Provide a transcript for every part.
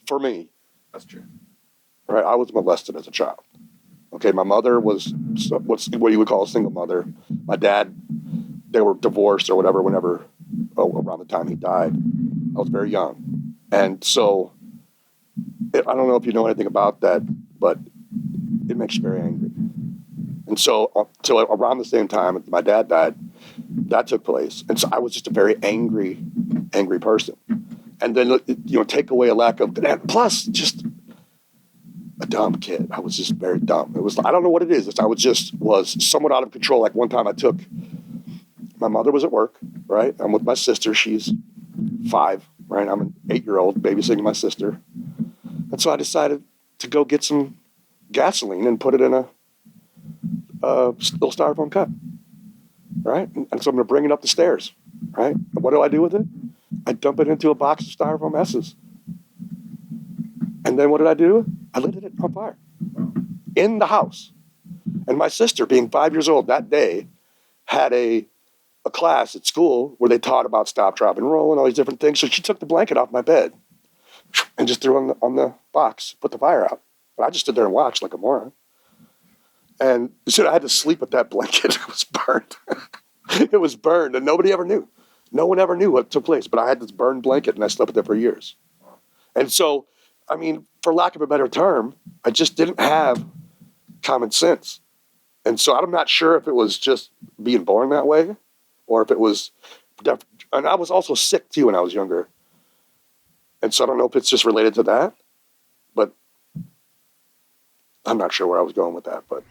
for me, That's true. right, I was molested as a child. Okay, my mother was what you would call a single mother. My dad, they were divorced or whatever around the time he died. I was very young. And so, I don't know if you know anything about that, but it makes you very angry. And so around the same time my dad died, that took place. And so I was just a very angry person. And then, take away a lack of, plus just a dumb kid. I was just very dumb. It was, I don't know what it is. I was somewhat out of control. Like one time my mother was at work, right? I'm with my sister. She's 5, right? I'm an 8-year-old babysitting my sister. And so I decided to go get some gasoline and put it in a little styrofoam cup, right? And so I'm going to bring it up the stairs, right? And what do I do with it? I dump it into a box of styrofoam S's. And then what did I do? I lit it on fire in the house. And my sister, being 5 years old that day, had a class at school where they taught about stop, drop, and roll and all these different things. So she took the blanket off my bed and just threw it on the box, put the fire out. But I just stood there and watched like a moron. And so I had to sleep with that blanket. It was burned. It was burned, and nobody ever knew. No one ever knew what took place. But I had this burned blanket, and I slept with it for years. And so, I mean, for lack of a better term, I just didn't have common sense. And so I'm not sure if it was just being born that way or if it was, and I was also sick too when I was younger. And so I don't know if it's just related to that, but I'm not sure where I was going with that. But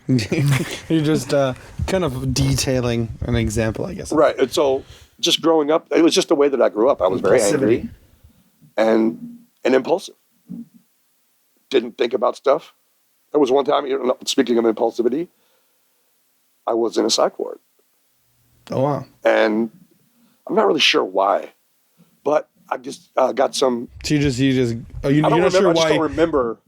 you're just kind of detailing an example, I guess. Right. And so just growing up, it was just the way that I grew up. I was very angry and impulsive. Didn't think about stuff. There was one time, speaking of impulsivity, I was in a psych ward. Oh, wow. And I'm not really sure why, but I just got some. So you're not sure why? I just don't remember.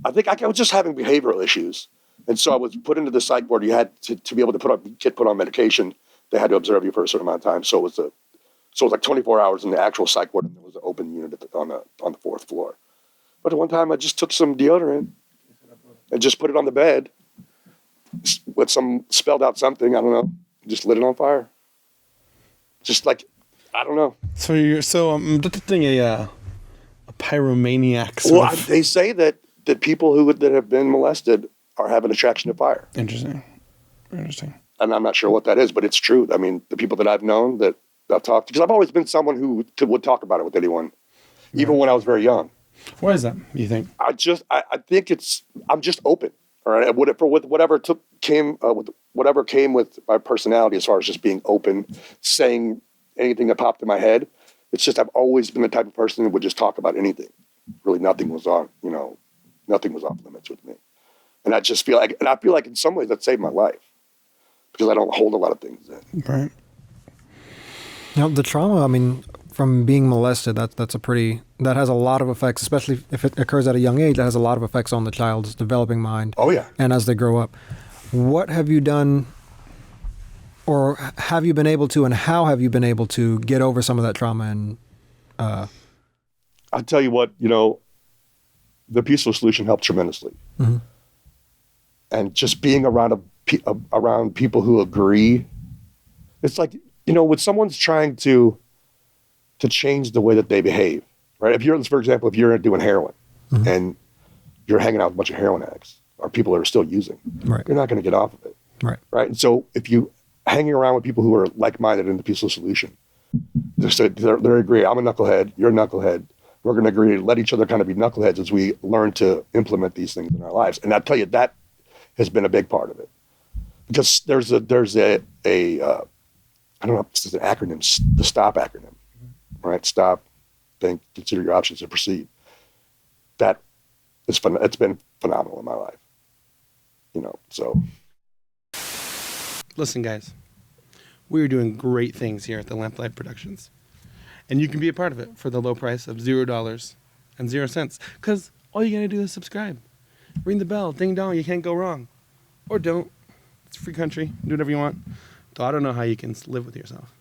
I think I was just having behavioral issues. And so I was put into the psych ward. You had to be able to get put on medication. They had to observe you for a certain amount of time. So it was like 24 hours in the actual psych ward, and there was an open unit on the 4th floor. But at one time, I just took some deodorant and just put it on the bed with spelled out something. I don't know. Just lit it on fire. Just like, I don't know. So you're detecting a pyromaniac. Well, they say that people that have been molested have an attraction to fire. Interesting. And I'm not sure what that is, but it's true. I mean, the people that I've known that I've talked to, because I've always been someone who would talk about it with anyone, even when I was very young. Why is that, you think? I think I'm just open. All right, with whatever came with my personality, as far as just being open, saying anything that popped in my head. It's just I've always been the type of person that would just talk about anything. Really, nothing was off limits with me. And I just feel like in some ways that saved my life because I don't hold a lot of things in. Right. The trauma, I mean, from being molested, that has a lot of effects, especially if it occurs at a young age. That has a lot of effects on the child's developing mind. Oh yeah. And as they grow up, what have you done, or have you been able to, and how have you been able to get over some of that trauma? And I tell you what, the Peaceful Solution helped tremendously. Mm-hmm. And just being around people who agree, it's like when someone's trying to change the way that they behave, right? For example, if you're doing heroin mm-hmm. and you're hanging out with a bunch of heroin addicts or people that are still using, right. You're not going to get off of it, right? And so if you hanging around with people who are like-minded in the Peaceful Solution, they agree. I'm a knucklehead. You're a knucklehead. We're going to agree to let each other kind of be knuckleheads as we learn to implement these things in our lives. And I tell you, that has been a big part of it, because there's a I don't know if it's an acronym, the STOP acronym. Right? Stop, think, consider your options, and proceed. That is fun. It's been phenomenal in my life. So. Listen, guys, we're doing great things here at the Lamplight Productions, and you can be a part of it for the low price of $0.00. Because all you gotta do is subscribe, ring the bell, ding dong. You can't go wrong, or don't. It's a free country. Do whatever you want. Though I don't know how you can live with yourself.